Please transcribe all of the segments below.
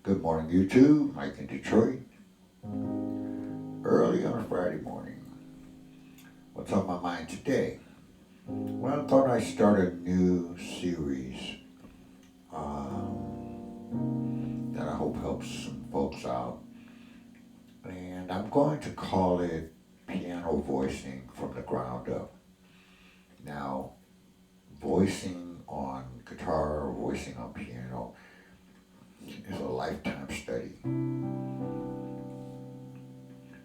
Good morning, YouTube. Mike in Detroit. Early on a Friday morning. What's on my mind today? Well, I thought I'd start a new series that I hope helps some folks out. And I'm going to call it Piano Voicing from the Ground Up. Now, voicing on guitar or voicing on piano is a lifetime study.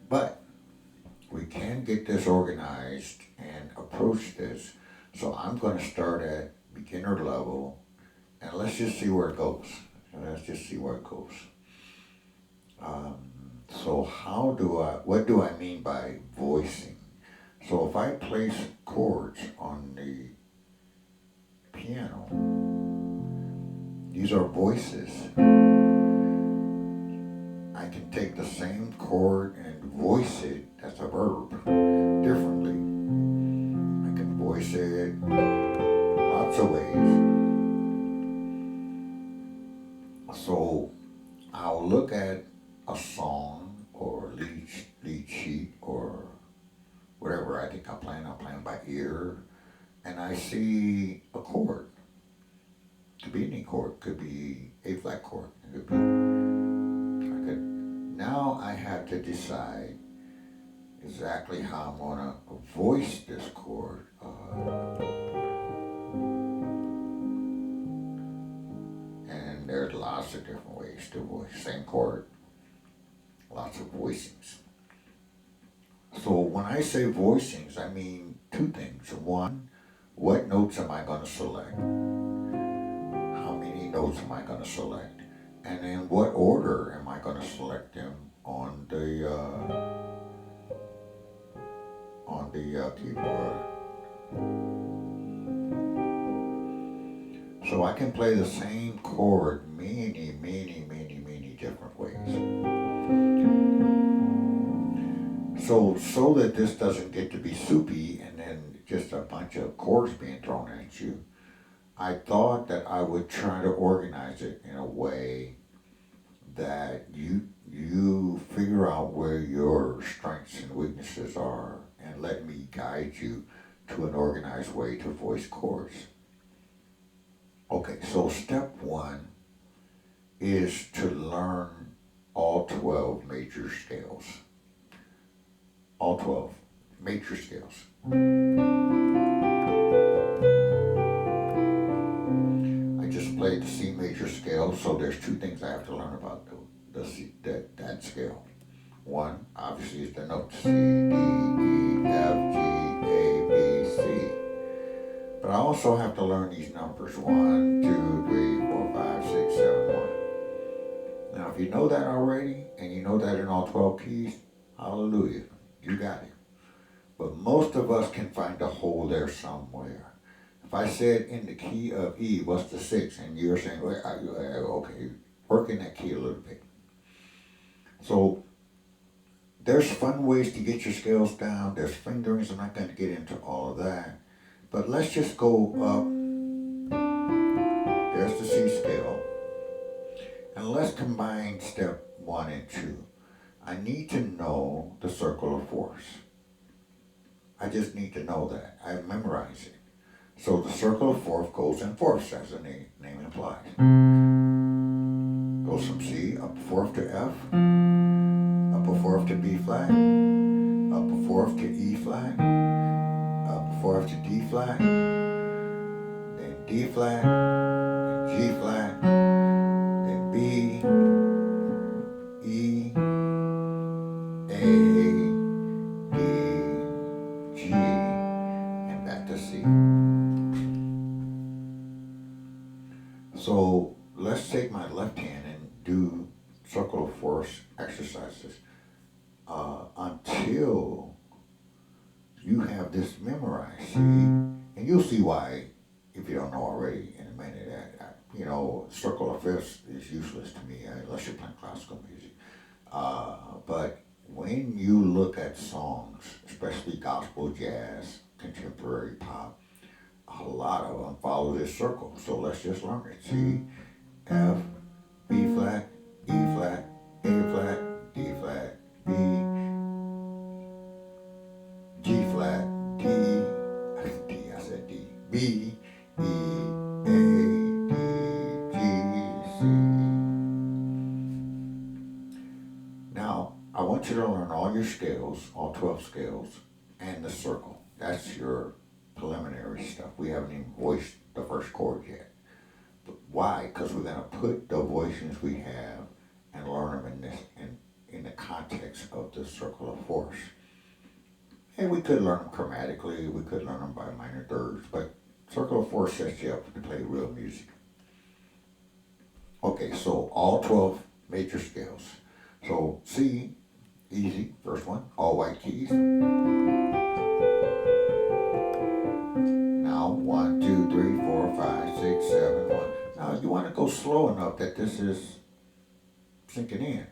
But we can get this organized and approach this. So I'm going to start at beginner level and let's just see where it goes. Let's just see where it goes. Um, so what do I mean by voicing? So if I place chords on the piano, these are voices. I can take the same chord and voice it, that's a verb, differently. I can voice it lots of ways. So I'll look at a song or lead sheet or whatever I think I'm playing by ear, and I see a chord. Could be any chord, could be A flat chord, it could be, I could, now I have to decide exactly how I'm gonna voice this chord. And there's lots of different ways to voice. Same chord, lots of voicings. So when I say voicings, I mean two things. One, what notes am I going to select? How many notes am I going to select? And in what order am I going to select them on the keyboard? So I can play the same chord many different ways. So that this doesn't get to be soupy and then just a bunch of chords being thrown at you, I thought that I would try to organize it in a way that you figure out where your strengths and weaknesses are and let me guide you to an organized way to voice chords. Okay, so step one is to learn all 12 major scales. All 12 major scales. I just played the C major scale, so there's two things I have to learn about that scale. One, obviously, is the notes C, D, E, F, G, A, B, C. But I also have to learn these numbers 1, 2, 3, 4, 5, 6, 7, 1. Now, if you know that already, and you know that in all 12 keys, hallelujah, you got it. But most of us can find a hole there somewhere. If I said in the key of E, what's the 6? And you're saying, well, okay, work in that key a little bit. So there's fun ways to get your scales down. There's fingerings. I'm not going to get into all of that. But let's just go up. There's the C scale. And let's combine step 1 and 2. I need to know the circle of fourths. I just need to know that. I memorize it. So the circle of fourth goes in fourths, as the name implies. Goes from C up a fourth to F, up a fourth to B flat, up a fourth to E flat, up a fourth to D flat, then D flat, then G flat, then B, E, A, D, G, and back to C. So let's take my left hand and do circle of fourths exercises until you have this memorized. See, and you'll see why if you don't know already in a minute. Circle of fifths is useless to me unless you're playing classical music. But when you look at songs, especially gospel, jazz, contemporary pop, a lot of them follow this circle. So let's just learn it. C, F, B flat, E, want you to learn all your scales, all 12 scales, and the circle. That's your preliminary stuff. We haven't even voiced the first chord yet. But why? Because we're going to put the voicings we have and learn them in the context of the circle of force. And we could learn them chromatically, we could learn them by minor thirds, but circle of force sets you up to play real music. Okay, so all 12 major scales. So C, easy, first one, all white keys. Now 1, 2, 3, 4, 5, 6, 7, 1. Now you want to go slow enough that this is sinking in.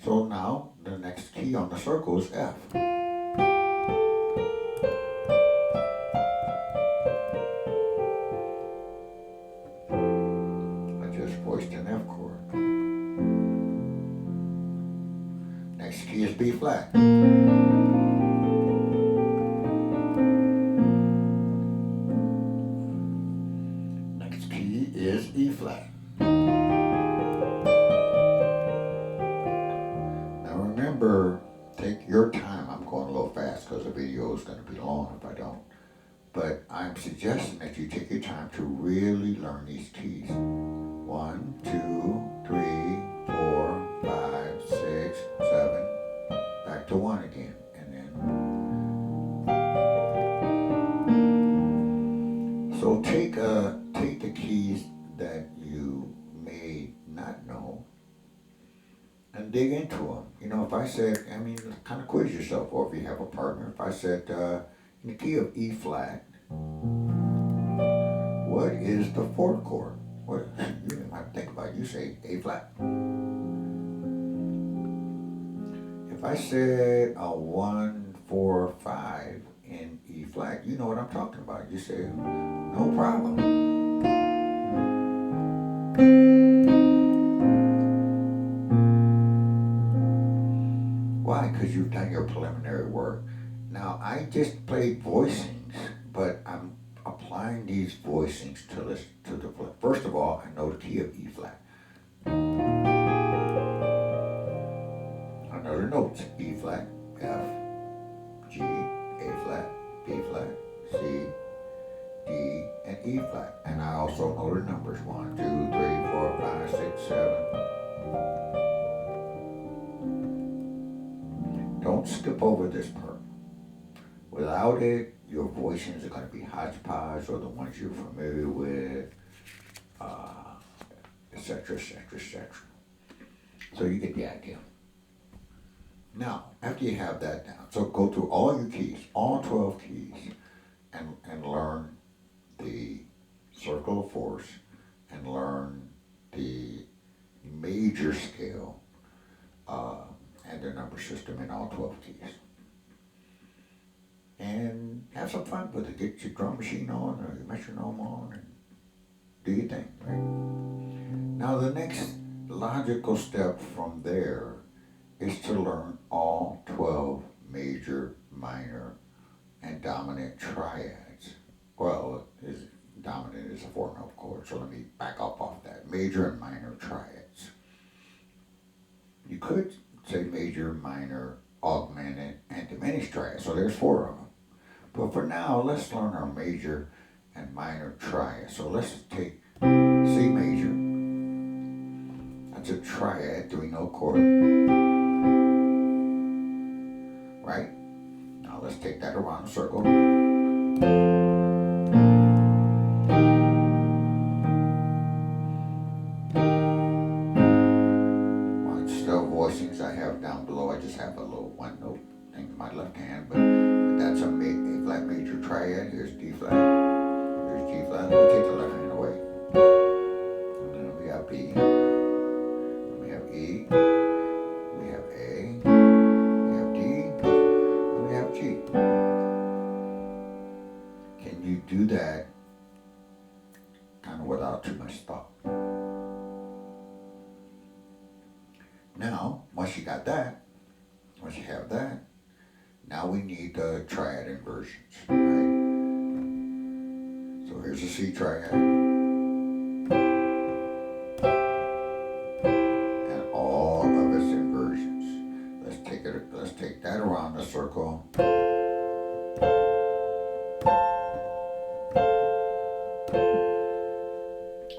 So now the next key on the circle is F. I just voiced an F chord. Next key is B flat. Next key is E flat. Remember, take your time. I'm going a little fast because the video is going to be long if I don't. But I'm suggesting that you take your time to really learn these keys. 1, 2, 3, 4, 5, 6, 7. Back to 1 again. And then. So take the keys that you may not know and dig into them. You know, if I said, kind of quiz yourself, or if you have a partner, if I said, in the key of E flat, what is the fourth chord? What, you might think about it, you say A flat. If I said a 1, 4, 5 in E flat, you know what I'm talking about. You say, no problem. Why? Because you've done your preliminary work. Now, I just played voicings, but I'm applying these voicings to the flat. First of all, I know the key of E flat. I know the notes: E flat, F, G, A flat, B flat, C, D, and E flat. And I also know the numbers: 1, 2, 3, 4, 5, 6, 7. Don't skip over this part. Without it, your voicings are going to be hodgepodge, or the ones you're familiar with, etc., etc., etc. So you get the idea. Now, after you have that down, so go through all your keys, all 12 keys, and learn the circle of force, and learn the major scale, and the number system in all 12 keys. And have some fun with it. Get your drum machine on or your metronome on and do your thing, right? Now the next logical step from there is to learn all 12 major, minor, and dominant triads. Well, dominant is a 4-note chord, so let me back up off that. Major and minor triads. You could say major, minor, augmented, and diminished triads. So there's 4 of them. But for now, let's learn our major and minor triads. So let's take C major. That's a triad, 3-note chord. Right? Now let's take that around the circle. Voicings I have down below, I just have a little 1-note thing in my left hand, but that's a flat major triad. Here's D flat, here's G flat. Let me take the left hand away. And then we have B, we have E, we have A, we have D, and we have G. Can you do that kind of without too much thought? Now, once you got that, once you have that, now we need the triad inversions, right? So here's a C triad. And all of its inversions. Let's take it take that around the circle.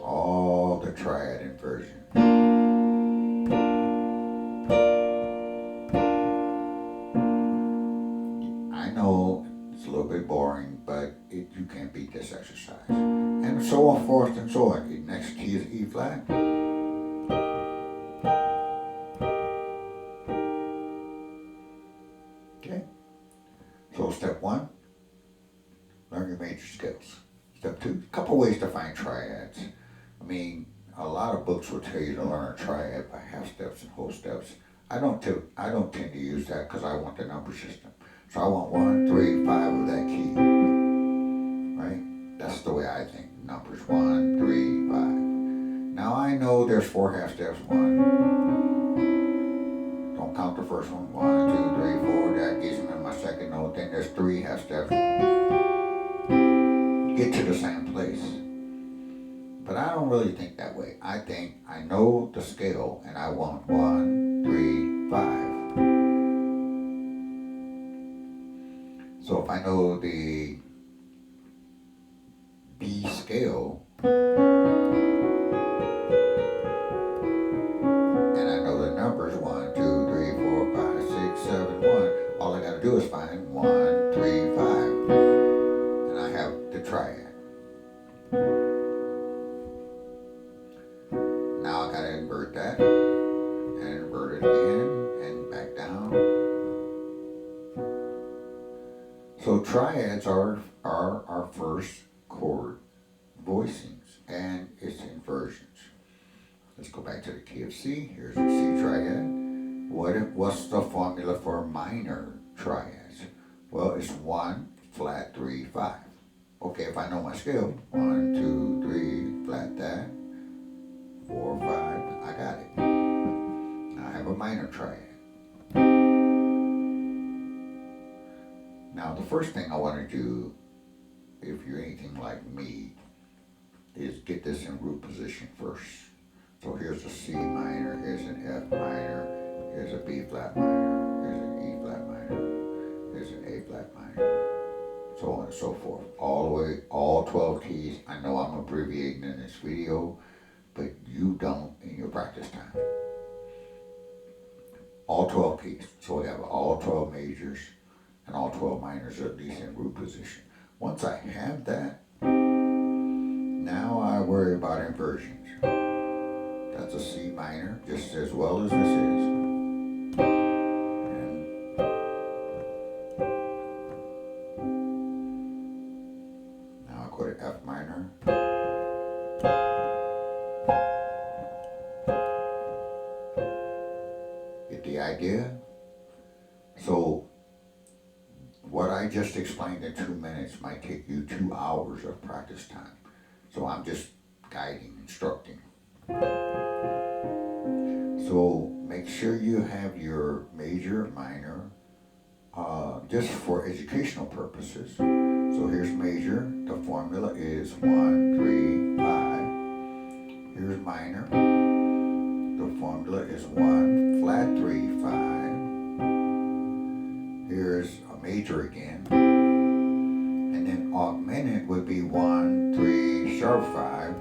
All the triad inversion. I know it's a little bit boring, but you can't beat this exercise. And so on, forth and so on. The next key is E flat. Okay. So step one, learn your major scales. Step two, a couple ways to find triads. I mean, a lot of books will tell you to learn a triad by half steps and whole steps. I don't tend to use that because I want the number system. So I want 1, 3, 5 of that key. Right? That's the way I think. Numbers 1, 3, 5. Now I know there's 4 half steps. 1. Don't count the first one. 1, 2, 3, 4. That gives me my second note. Then there's 3 half steps. Get to the same place. But I don't really think that way. I think I know the scale and I want 1, 3, 5. So if I know the B scale and I know the numbers 1, 2, 3, 4, 5, 6, 7, 1, all I gotta do is find 1, 3, 5. And I have the triad. Now I gotta invert that, and invert it again, and back down. So triads are our first chord voicings and its inversions. Let's go back to the key of C. Here's the C triad. What's the formula for minor triads? Well, it's 1, flat, 3, 5. Okay, if I know my scale, 1, 2, 3, flat that. 4, 5, I got it. Now I have a minor triad. Now the first thing I want to do, if you're anything like me, is get this in root position first. So here's a C minor, here's an F minor, here's a B flat minor, here's an E flat minor, here's an A flat minor, so on and so forth. All the way, all 12 keys. I know I'm abbreviating in this video, but you don't in your practice time. All 12 keys. So we have all 12 majors and all 12 minors at least in root position. Once I have that, now I worry about inversions. That's a C minor, just as well as this is. And now I go to F minor. Get the idea? So what I just explained in 2 minutes might take you 2 hours of practice time. So I'm just guiding, instructing. So make sure you have your major, minor, just for educational purposes. So here's major. The formula is 1, 3, 5. Here's minor. The formula is 1, flat 3, 5. Here's a major again. And then augmented would be 1, 3, sharp 5.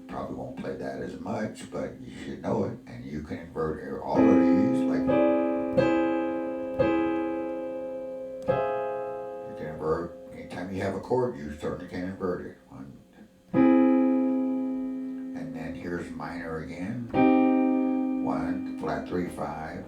Probably won't play that as much, but you should know it. And you can invert all of these. Like you can invert anytime you have a chord. You certainly can invert it. And then here's minor again. 1, flat 3, 5.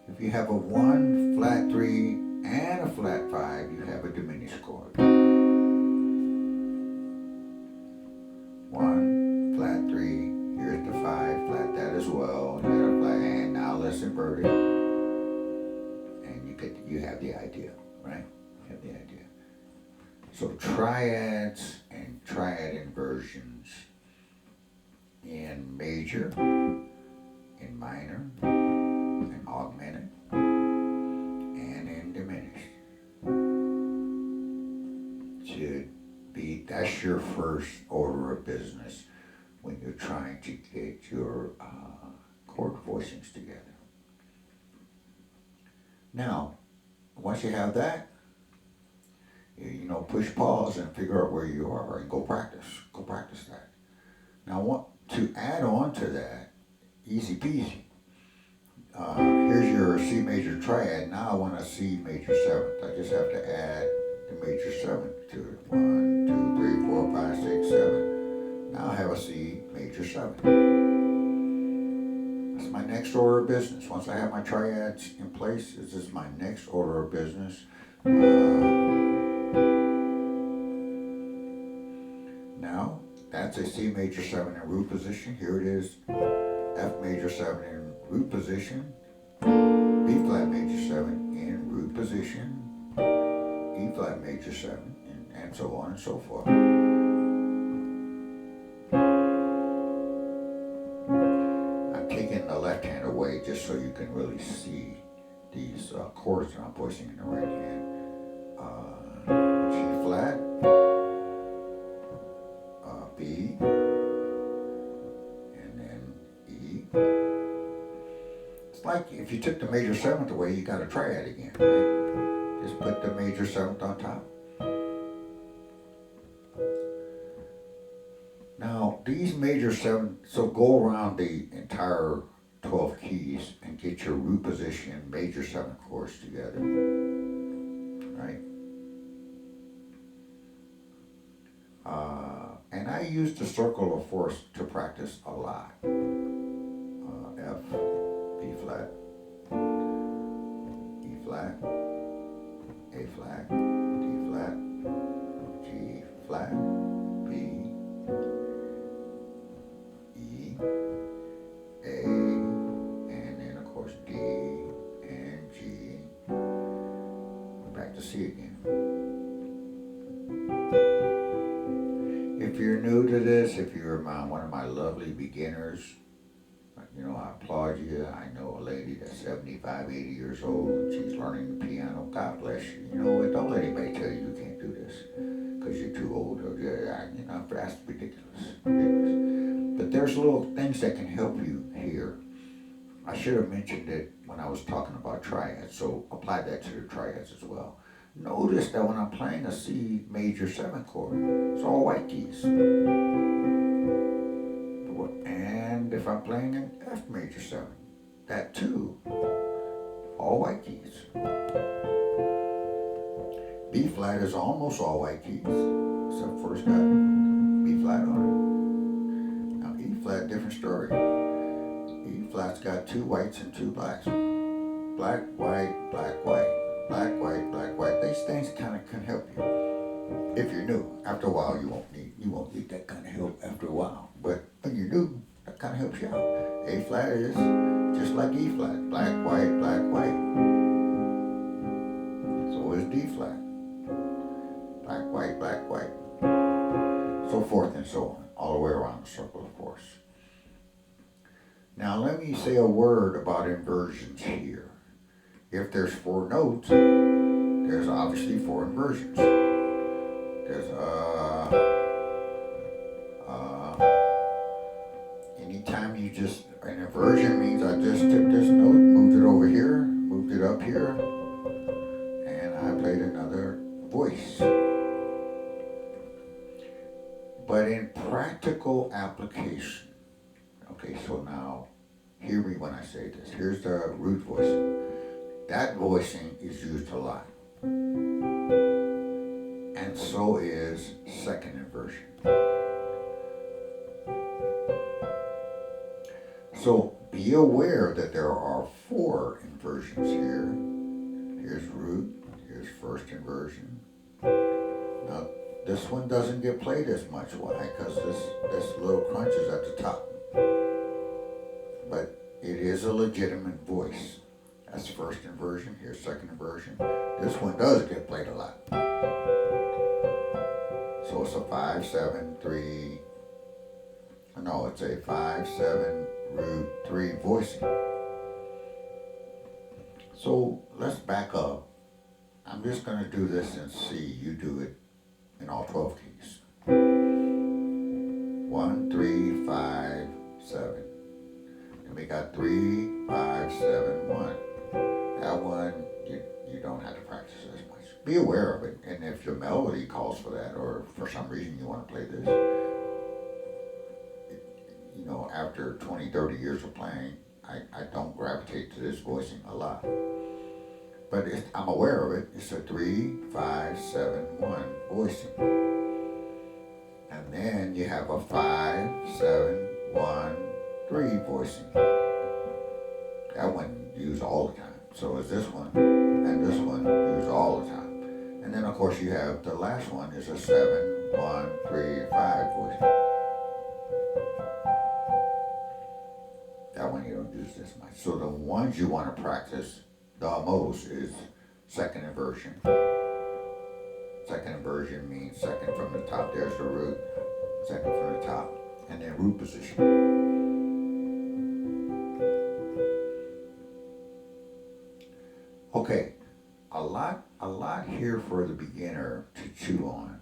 If you have a 1, flat 3, and a flat 5, you have a diminished chord. 1, flat 3, here's the 5, flat that as well. You got a flat, and now let's invert it. And you have the idea, right? You have the idea. So triads and triad inversions in major, in minor, in augmented, and in diminished. Should be, that's your first order of business when you're trying to get your chord voicings together. Now, once you have that, push pause and figure out where you are and go practice. Go practice that. Now, to add on to that, easy peasy. Here's your C major triad. Now I want a C major seventh. I just have to add the major seventh to it. 1, 2, 3, 4, 5, 6, 7. Now I have a C major seventh. That's my next order of business. Once I have my triads in place, this is my next order of business. Now, that's a C major 7 in root position. Here it is, F major 7 in root position, B flat major 7 in root position, E flat major 7, and so on and so forth. I'm taking the left hand away just so you can really see these chords that I'm voicing in the right hand. G flat, B, and then E. It's like if you took the major 7th away, you got a triad again, right? Just put the major 7th on top. Now, these major 7th, so go around the entire 12 keys and get your root position major 7th chords together, right? And I use the circle of fourths to practice a lot. F, B flat, E flat, A flat, D flat, G flat, B, E, A, and then of course D and G. Back to C again. If you're new to this, if you're one of my lovely beginners, I applaud you. I know a lady that's 75, 80 years old, and she's learning the piano. God bless you. You know what? Don't let anybody tell you you can't do this because you're too old. Or that's ridiculous. But there's little things that can help you here. I should have mentioned it when I was talking about triads, so apply that to the triads as well. Notice that when I'm playing a C major 7 chord, it's all white keys. And if I'm playing an F major 7, that too, all white keys. B flat is almost all white keys, except for it's got B flat on it. Now E flat, different story. E flat's got 2 whites and 2 blacks. Black, white, black, white. Black, white, black, white. These things kind of can help you. If you're new, after a while you won't need that kind of help after a while. But when you're new, that kind of helps you out. A flat is just like E flat. Black, white, black, white. So is D flat. Black, white, black, white. So forth and so on, all the way around the circle, of course. Now let me say a word about inversions here. If there's 4 notes, there's obviously 4 inversions. There's anytime an inversion means I just took this note, moved it over here, moved it up here, and I played another voice. But in practical application, okay, so now hear me when I say this. Here's the root voicing. That voicing is used a lot. And so is second inversion. So be aware that there are 4 inversions here. Here's root, here's first inversion. Now this one doesn't get played as much. Why? Because this little crunch is at the top. But it is a legitimate voice. That's first inversion, here's second inversion. This one does get played a lot. So it's a 5, 7, 3, no, it's a 5, 7, root, 3 voicing. So let's back up. I'm just going to do this in C. You do it in all 12 keys. 1, 3, 5, 7. Let me got 3, 5, 7, 1. That one, you don't have to practice as much. Be aware of it, and if your melody calls for that, or for some reason you want to play this, after 20, 30 years of playing, I don't gravitate to this voicing a lot. But I'm aware of it. It's a 3, 5, 7, 1 voicing. And then you have a 5, 7, 1, 3 voicing. That one used all the time. So is this one, and this one used all the time. And then of course you have the last one is a 7, 1, 3, 5 voicing. That one you don't use this much. So the ones you want to practice the most is second inversion. Second inversion means second from the top. There's the root. Second from the top. And then root position. Okay, a lot here for the beginner to chew on.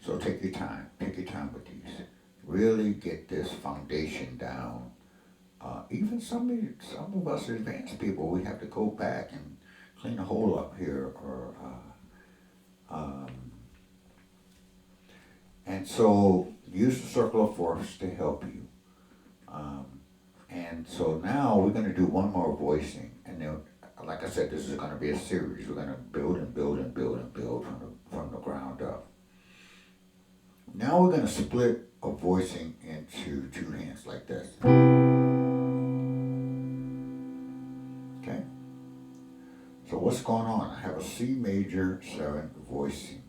So take your time with these. Really get this foundation down. Even some of us advanced people, we have to go back and clean a hole up here, and so use the circle of fourths to help you. And so now we're going to do one more voicing, and then, like I said, this is going to be a series. We're going to build and build and build and build from the ground up. Now we're going to split a voicing into two hands like this. Okay? So what's going on? I have a C major 7 voicing.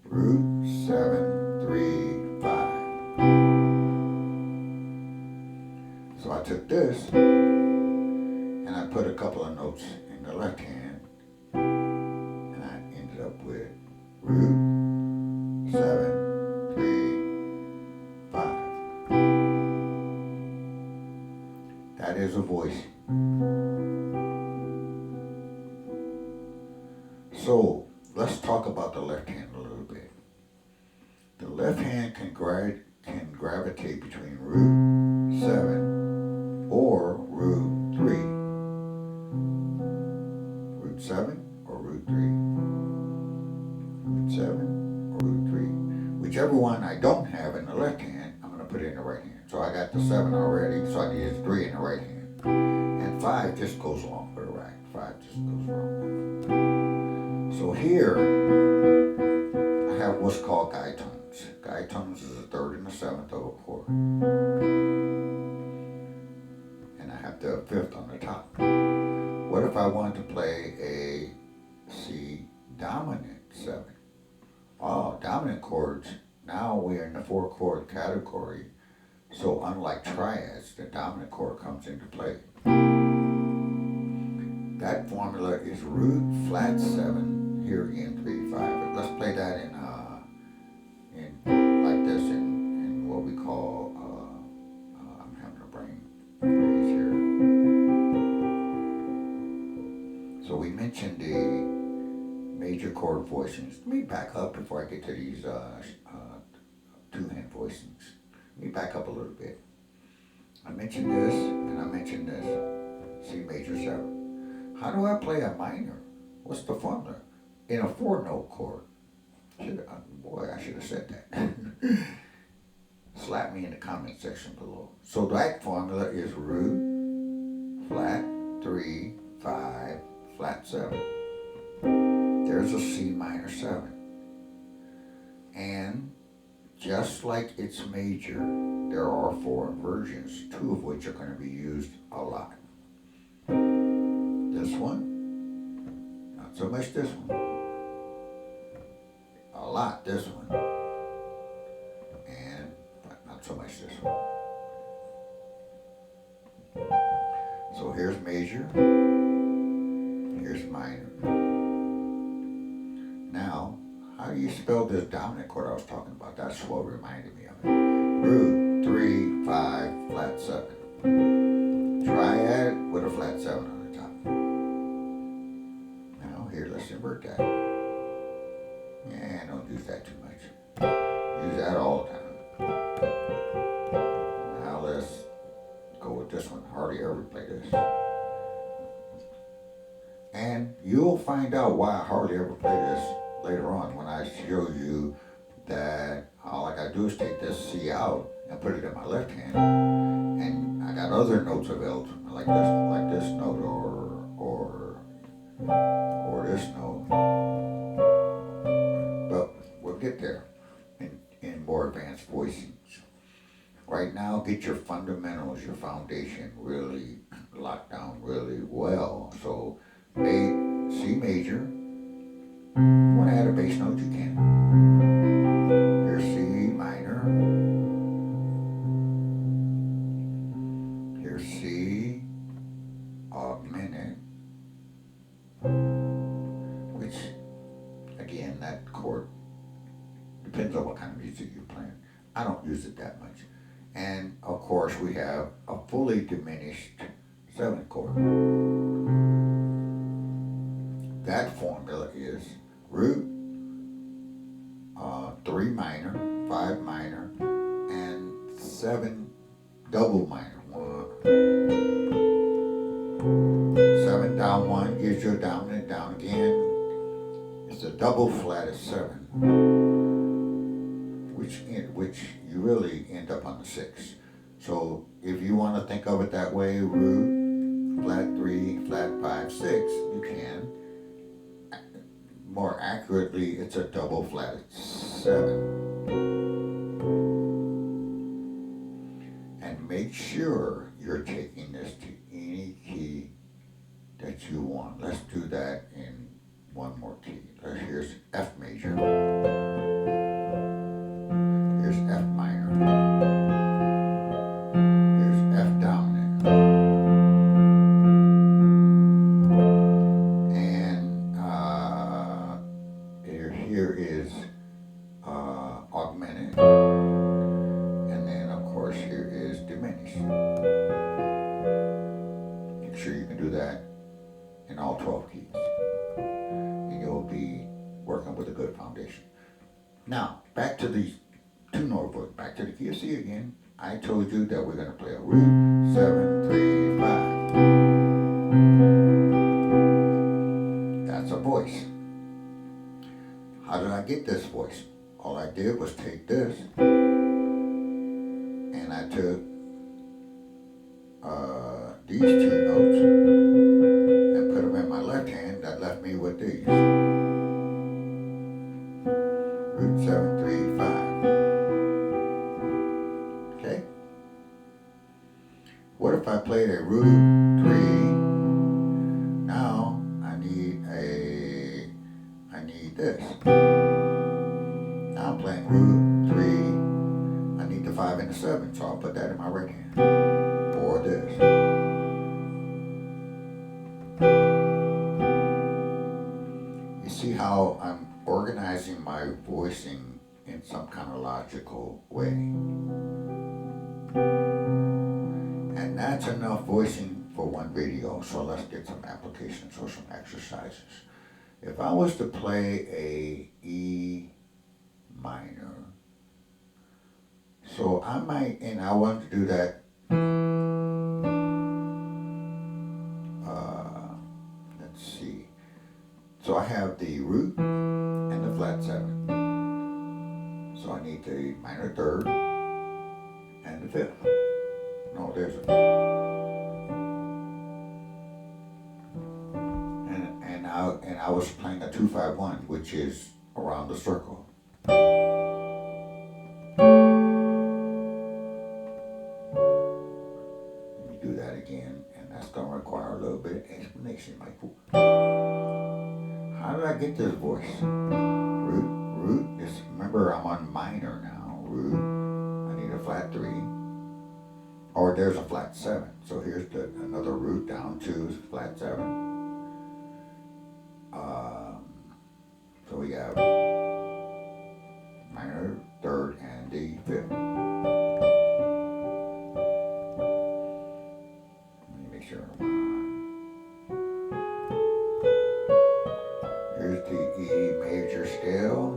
Root 7, 3, 5. So I took this and I put a couple of notes in the left hand, and I ended up with root 7, 3, 5. That is a voicing. So let's talk about the left hand a little bit. The left hand can gravitate between root 7 or root 3. Root 7 or root 3. Root 7 or root 3. Whichever one I don't have in the left hand, I'm going to put it in the right hand. So I got the 7 already, so I need 3 in the right hand. And 5 just goes along with the right. 5 just goes along. So here, I have what's called guide tones. Guide tones is the 3rd and the 7th of a chord. And I have the 5th on the top. What if I want to play a C dominant 7? Oh, dominant chords, now we're in the 4-chord category. So unlike triads, the dominant chord comes into play. That formula is root flat 7, here again 3, 5. Let's play that in like this in what we call, I'm having a brain freeze here. So we mentioned the major chord voicings. Let me back up before I get to these two-hand voicings. Let me back up a little bit. I mentioned this, and I mentioned this, C major 7. How do I play a minor? What's the formula? In a 4-note chord. Boy, I should have said that. Slap me in the comment section below. So that formula is root, flat, 3, 5, flat 7. There's a C minor 7. And just like it's major, there are 4 inversions, 2 of which are going to be used a lot. This one, not so much this one. A lot this one. And not so much this one. So here's major, here's minor. Now, how do you spell this dominant chord I was talking about? That's what reminded me of it. Root 3, 5, flat 7. Triad with a flat 7 on the top. Now here, let's invert that. Yeah, don't use that too much. Use that all the time. Now let's go with with this one. Hardly ever play this. And you'll find out why I hardly ever play this later on when I show you that all I gotta do is take this C out and put it in my left hand. And I got other notes available like this note or this note. But we'll get there in more advanced voicings. Right now, get your fundamentals, your foundation really locked down really well. So C major. You want to add a bass note, you can. Here's C minor. Here's C augmented. Which, again, that chord depends on what kind of music you're playing. I don't use it that much. And of course, we have a fully diminished 7th chord. That formula is root, 3 minor, 5 minor, and 7 double minor. 7 down 1 gives you a dominant down again. It's a double flat of 7, which you really end up on the 6. So if you want to think of it that way, root, flat 3, flat 5, 6, you can. More accurately, it's a double flat 7. And make sure you're taking this to any key that you want. Let's do that in one more key. Here's F major. Here's F minor. Here's F dominant. And here is augmented. And then, of course, here is diminished. Make sure you can do that in all 12 keys. And you'll be working with a good foundation. Now, back to the two-note voice. Back to the key of C again. I told you that we're going to play a root, 7, 3, 5. That's a voice. How did I get this voice? All I did was take this and I took these 2 notes and put them in my left hand. That left me with these. Root 7, 3, 5. Okay? What if I played a root 3? Now I need this. Now I'm playing root 3. I need the 5 and the 7, so I'll put that in my right hand. Or this. You see how I'm organizing my voicing in some kind of logical way. And that's enough voicing for one video, so let's get some applications or some exercises. If I was to play a E minor, so I might, and I want to do that, let's see. So I have the root and the flat 7. So I need the minor 3rd and the 5th. No, there's a. And I was playing a 2-5-1, which is around the circle. Let me do that again, and that's going to require a little bit of explanation, Michael. How did I get this voice? Root is, remember I'm on minor now. Root, I need a flat 3. Or there's a flat 7. So here's another root down 2 is flat 7. So we have minor 3rd and the 5th. Let me make sure I'm on. Here's the E major scale.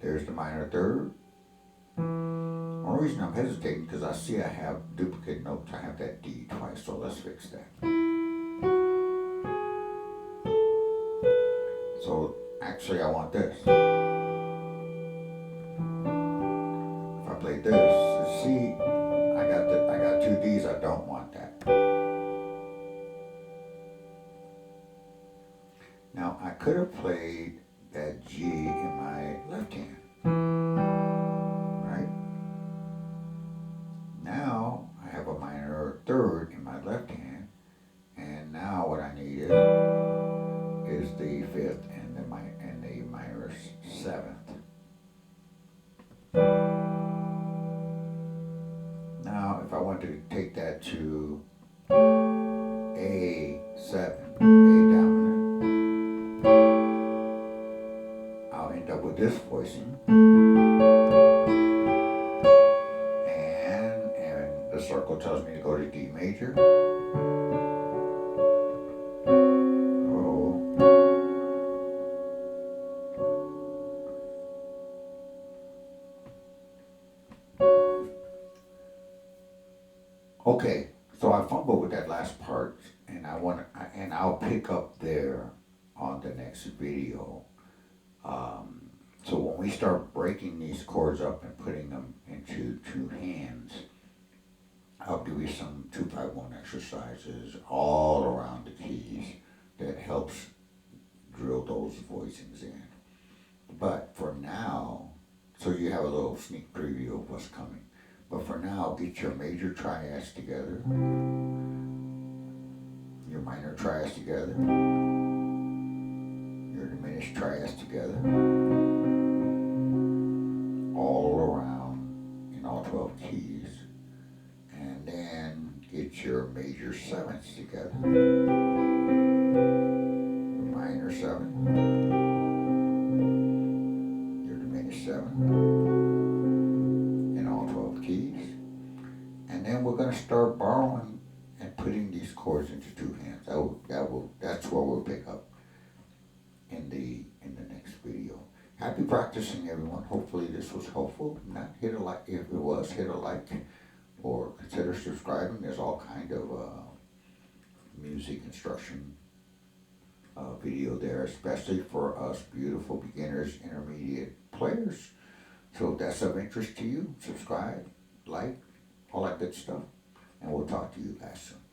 There's the minor 3rd Only reason I'm hesitating because I see I have duplicate notes. I have that D twice, so let's fix that. So actually I want this. If I play this, see, I got two D's, I don't want that. Now I could have played that G in my left hand, right? Now I have a minor third in my left hand, and now what I need is the fifth and the minor seventh. Now if I want to take that to A7, A dominant, I'll end up with this voicing, and the circle tells me to go to D major. Okay, so I fumbled with that last part, and I'll pick up there on the next video. So when we start breaking these chords up and putting them into two hands, I'll give you some 2-5-1 exercises all around the keys that helps drill those voicings in. But for now, so you have a little sneak preview of what's coming. But for now, get your major triads together, your minor triads together, your diminished triads together, all around in all 12 keys, and then get your major sevenths together, your minor seven, your diminished seven, keys, and then we're going to start borrowing and putting these chords into two hands. That's what we'll pick up in the next video. Happy practicing, everyone. Hopefully this was helpful. Not hit a like. If it was, hit a like or consider subscribing. There's all kind of music instruction video there, especially for us beautiful beginners, intermediate players. So if that's of interest to you, subscribe, like, all that good stuff, and we'll talk to you guys soon.